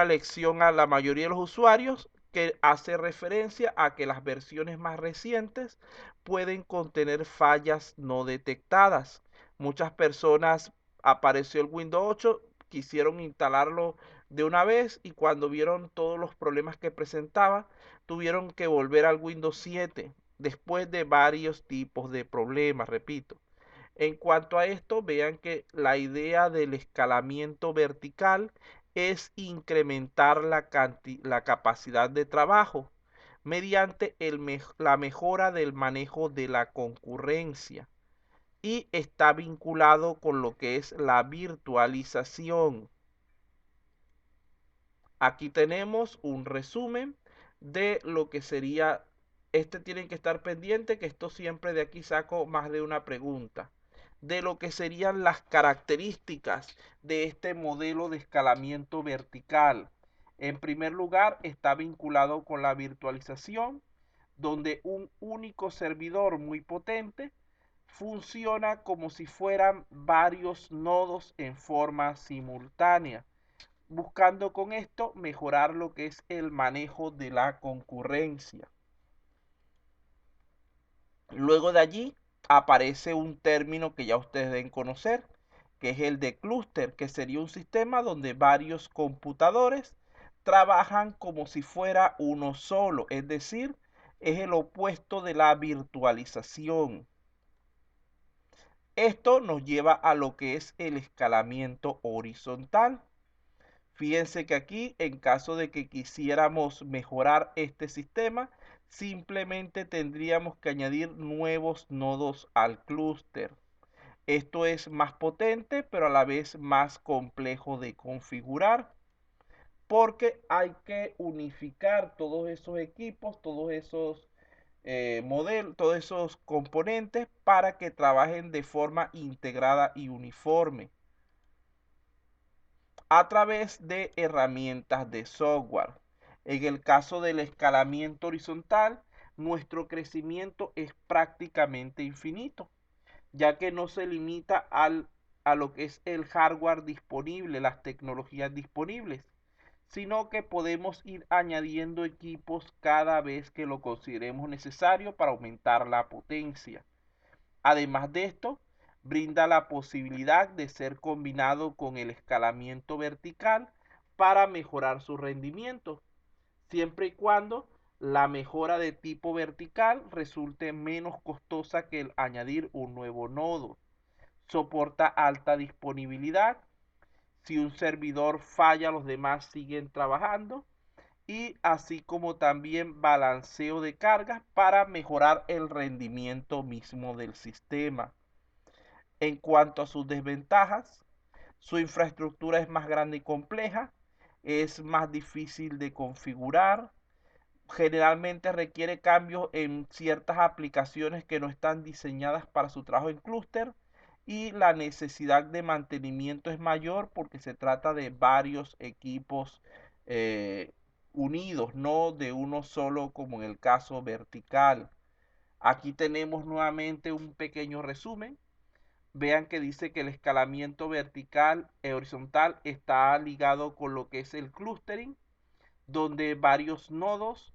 lección a la mayoría de los usuarios que hace referencia a que las versiones más recientes pueden contener fallas no detectadas. Muchas personas apareció el Windows 8, quisieron instalarlo de una vez y cuando vieron todos los problemas que presentaba, tuvieron que volver al Windows 7 después de varios tipos de problemas, repito. En cuanto a esto, vean que la idea del escalamiento vertical es incrementar la capacidad de trabajo mediante la mejora del manejo de la concurrencia y está vinculado con lo que es la virtualización. Aquí tenemos un resumen de lo que sería, tienen que estar pendiente que esto siempre de aquí saco más de una pregunta, de lo que serían las características de este modelo de escalamiento vertical. En primer lugar, está vinculado con la virtualización, donde un único servidor muy potente funciona como si fueran varios nodos en forma simultánea, buscando con esto mejorar lo que es el manejo de la concurrencia. Luego de allí aparece un término que ya ustedes deben conocer, que es el de clúster, que sería un sistema donde varios computadores trabajan como si fuera uno solo, es decir, es el opuesto de la virtualización. Esto nos lleva a lo que es el escalamiento horizontal. Fíjense que aquí, en caso de que quisiéramos mejorar este sistema, simplemente tendríamos que añadir nuevos nodos al clúster. Esto es más potente, pero a la vez más complejo de configurar, porque hay que unificar todos esos equipos, todos esos modelos, todos esos componentes para que trabajen de forma integrada y uniforme a través de herramientas de software. En el caso del escalamiento horizontal, nuestro crecimiento es prácticamente infinito, ya que no se limita a lo que es el hardware disponible, las tecnologías disponibles, sino que podemos ir añadiendo equipos cada vez que lo consideremos necesario para aumentar la potencia. Además de esto, brinda la posibilidad de ser combinado con el escalamiento vertical para mejorar su rendimiento, siempre y cuando la mejora de tipo vertical resulte menos costosa que el añadir un nuevo nodo. Soporta alta disponibilidad. Si un servidor falla, los demás siguen trabajando y así como también balanceo de cargas para mejorar el rendimiento mismo del sistema. En cuanto a sus desventajas, su infraestructura es más grande y compleja, es más difícil de configurar, generalmente requiere cambios en ciertas aplicaciones que no están diseñadas para su trabajo en clúster y la necesidad de mantenimiento es mayor porque se trata de varios equipos unidos, no de uno solo como en el caso vertical. Aquí tenemos nuevamente un pequeño resumen. Vean que dice que el escalamiento vertical e horizontal está ligado con lo que es el clustering, donde varios nodos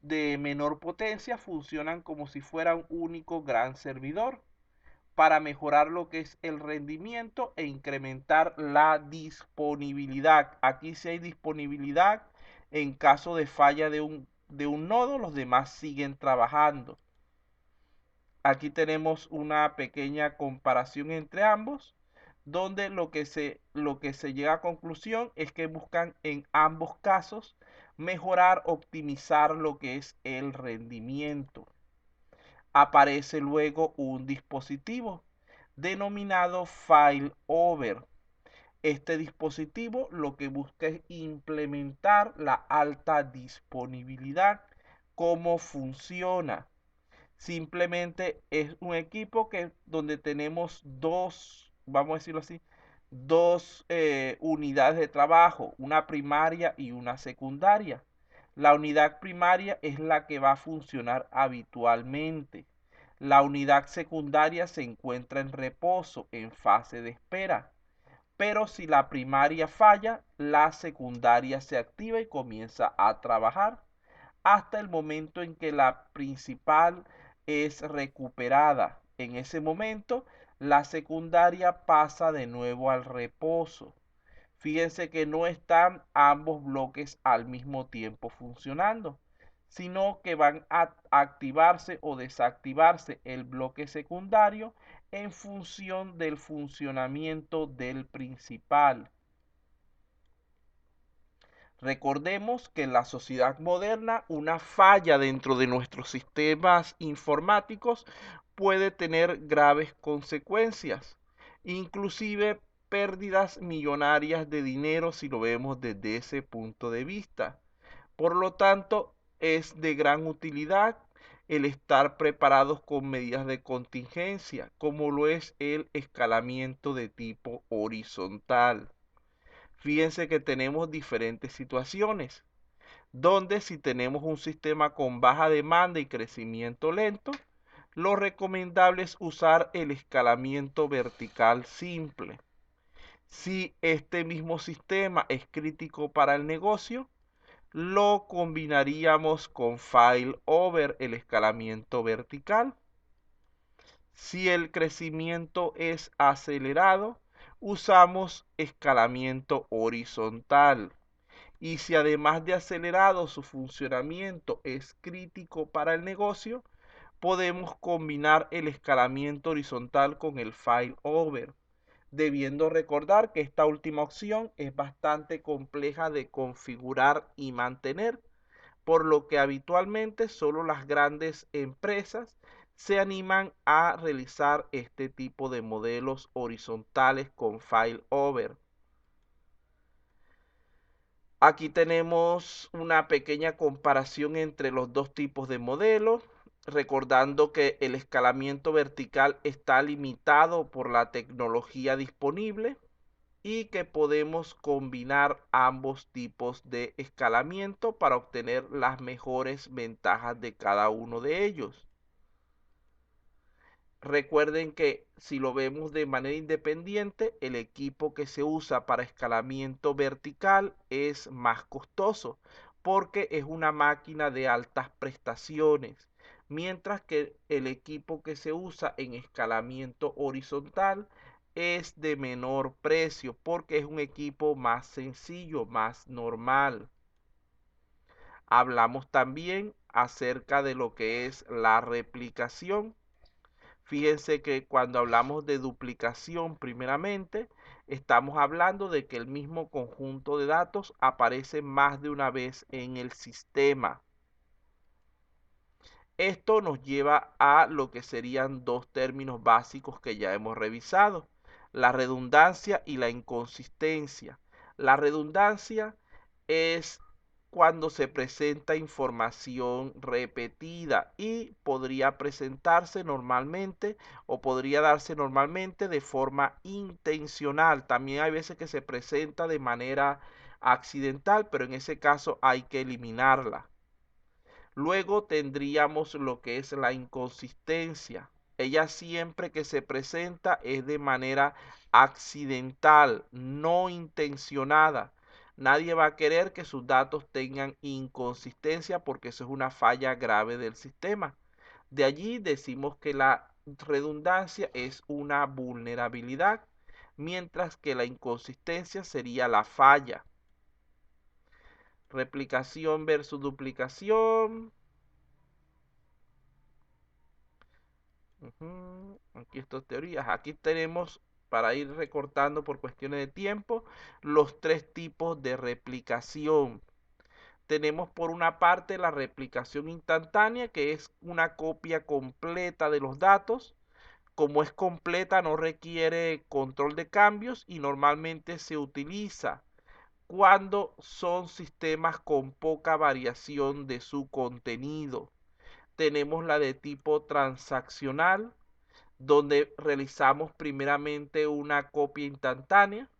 de menor potencia funcionan como si fuera un único gran servidor para mejorar lo que es el rendimiento e incrementar la disponibilidad. Aquí sí hay disponibilidad en caso de falla de un nodo, los demás siguen trabajando. Aquí tenemos una pequeña comparación entre ambos, donde lo que se llega a conclusión es que buscan en ambos casos mejorar, optimizar lo que es el rendimiento. Aparece luego un dispositivo denominado failover. Este dispositivo lo que busca es implementar la alta disponibilidad. ¿Cómo funciona? Simplemente es un equipo donde tenemos dos, vamos a decirlo así, dos unidades de trabajo, una primaria y una secundaria. La unidad primaria es la que va a funcionar habitualmente. La unidad secundaria se encuentra en reposo, en fase de espera. Pero si la primaria falla, la secundaria se activa y comienza a trabajar hasta el momento en que la principal es recuperada. En ese momento, la secundaria pasa de nuevo al reposo. Fíjense que no están ambos bloques al mismo tiempo funcionando, sino que van a activarse o desactivarse el bloque secundario en función del funcionamiento del principal. Recordemos que en la sociedad moderna una falla dentro de nuestros sistemas informáticos puede tener graves consecuencias, inclusive pérdidas millonarias de dinero si lo vemos desde ese punto de vista. Por lo tanto, es de gran utilidad el estar preparados con medidas de contingencia, como lo es el escalamiento de tipo horizontal. Fíjense que tenemos diferentes situaciones, donde si tenemos un sistema con baja demanda y crecimiento lento, lo recomendable es usar el escalamiento vertical simple. Si este mismo sistema es crítico para el negocio, lo combinaríamos con failover, el escalamiento vertical. Si el crecimiento es acelerado, usamos escalamiento horizontal. Y si además de acelerado su funcionamiento es crítico para el negocio, podemos combinar el escalamiento horizontal con el failover, debiendo recordar que esta última opción es bastante compleja de configurar y mantener, por lo que habitualmente solo las grandes empresas se animan a realizar este tipo de modelos horizontales con failover. Aquí tenemos una pequeña comparación entre los dos tipos de modelos, recordando que el escalamiento vertical está limitado por la tecnología disponible y que podemos combinar ambos tipos de escalamiento para obtener las mejores ventajas de cada uno de ellos. Recuerden que si lo vemos de manera independiente, el equipo que se usa para escalamiento vertical es más costoso porque es una máquina de altas prestaciones, mientras que el equipo que se usa en escalamiento horizontal es de menor precio porque es un equipo más sencillo, más normal. Hablamos también acerca de lo que es la replicación. Fíjense que cuando hablamos de duplicación, primeramente, estamos hablando de que el mismo conjunto de datos aparece más de una vez en el sistema. Esto nos lleva a lo que serían dos términos básicos que ya hemos revisado, la redundancia y la inconsistencia. La redundancia es cuando se presenta información repetida y podría presentarse normalmente o podría darse normalmente de forma intencional. También hay veces que se presenta de manera accidental, pero en ese caso hay que eliminarla. Luego tendríamos lo que es la inconsistencia. Ella siempre que se presenta es de manera accidental, no intencionada. Nadie va a querer que sus datos tengan inconsistencia porque eso es una falla grave del sistema. De allí decimos que la redundancia es una vulnerabilidad, mientras que la inconsistencia sería la falla. Replicación versus duplicación. Aquí estas teorías. Aquí tenemos, para ir recortando por cuestiones de tiempo, los tres tipos de replicación. Tenemos por una parte la replicación instantánea, que es una copia completa de los datos. Como es completa, no requiere control de cambios y normalmente se utiliza cuando son sistemas con poca variación de su contenido. Tenemos la de tipo transaccional, donde realizamos primeramente una copia instantánea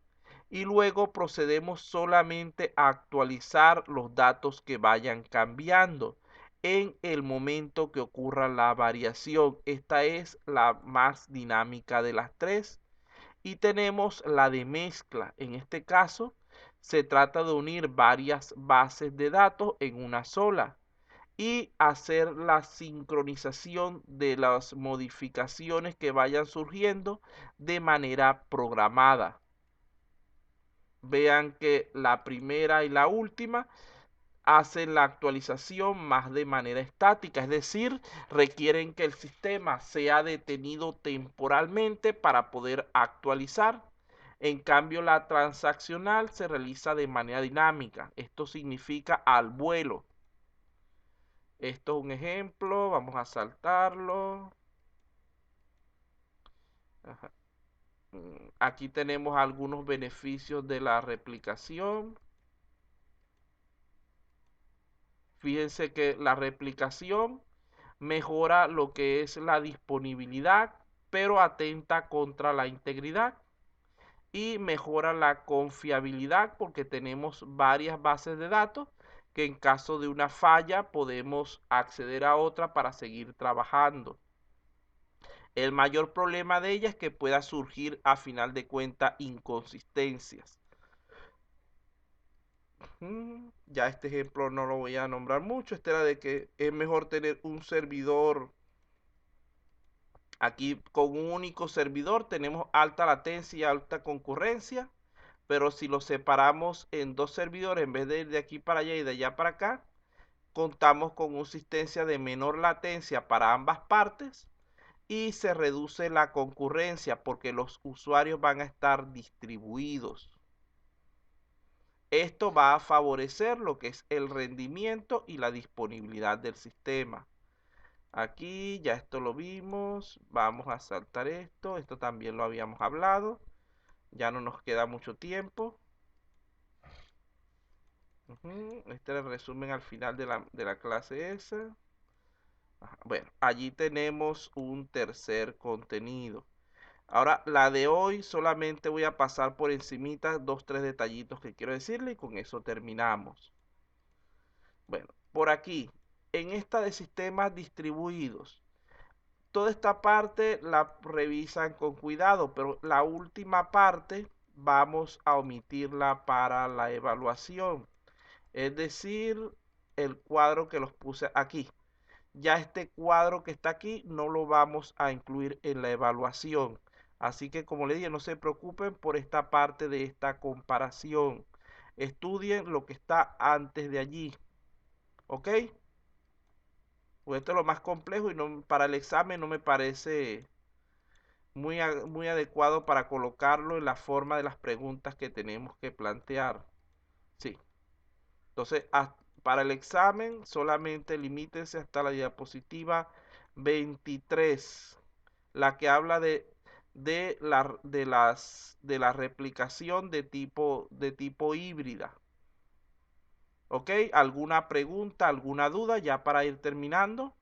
y luego procedemos solamente a actualizar los datos que vayan cambiando en el momento que ocurra la variación. Esta es la más dinámica de las tres. Y tenemos la de mezcla. En este caso, se trata de unir varias bases de datos en una sola y hacer la sincronización de las modificaciones que vayan surgiendo de manera programada. Vean que la primera y la última hacen la actualización más de manera estática, es decir, requieren que el sistema sea detenido temporalmente para poder actualizar. En cambio, la transaccional se realiza de manera dinámica. Esto significa al vuelo. Esto es un ejemplo, vamos a saltarlo. Ajá. Aquí tenemos algunos beneficios de la replicación. Fíjense que la replicación mejora lo que es la disponibilidad, pero atenta contra la integridad. Y mejora la confiabilidad porque tenemos varias bases de datos que en caso de una falla podemos acceder a otra para seguir trabajando. El mayor problema de ella es que pueda surgir a final de cuentas inconsistencias. Ya este ejemplo no lo voy a nombrar mucho. Este era de que es mejor tener un servidor. Aquí con un único servidor tenemos alta latencia y alta concurrencia. Pero si lo separamos en dos servidores, en vez de ir de aquí para allá y de allá para acá, contamos con una asistencia de menor latencia para ambas partes y se reduce la concurrencia porque los usuarios van a estar distribuidos. Esto va a favorecer lo que es el rendimiento y la disponibilidad del sistema. Aquí ya esto lo vimos, vamos a saltar esto, esto también lo habíamos hablado, ya no nos queda mucho tiempo. Este es el resumen al final de la clase esa. Bueno, allí tenemos un tercer contenido. Ahora, la de hoy solamente voy a pasar por encimita 2-3 detallitos que quiero decirle y con eso terminamos. Bueno, por aquí, en esta de sistemas distribuidos, toda esta parte la revisan con cuidado, pero la última parte vamos a omitirla para la evaluación. Es decir, el cuadro que los puse aquí. Ya este cuadro que está aquí no lo vamos a incluir en la evaluación. Así que como les dije, no se preocupen por esta parte de esta comparación. Estudien lo que está antes de allí. ¿Ok? Pues esto es lo más complejo y no, para el examen no me parece muy adecuado para colocarlo en la forma de las preguntas que tenemos que plantear. Sí. Entonces, para el examen, solamente limítense hasta la diapositiva 23, la que habla de la replicación de tipo híbrida. ¿Ok? ¿Alguna pregunta, alguna duda ya para ir terminando?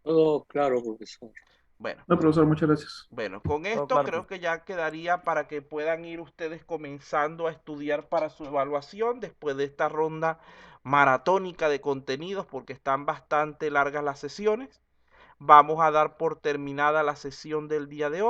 Todo claro, profesor. Bueno. No, profesor, muchas gracias. Bueno, con esto claro, creo que ya quedaría para que puedan ir ustedes comenzando a estudiar para su evaluación después de esta ronda maratónica de contenidos, porque están bastante largas las sesiones. Vamos a dar por terminada la sesión del día de hoy.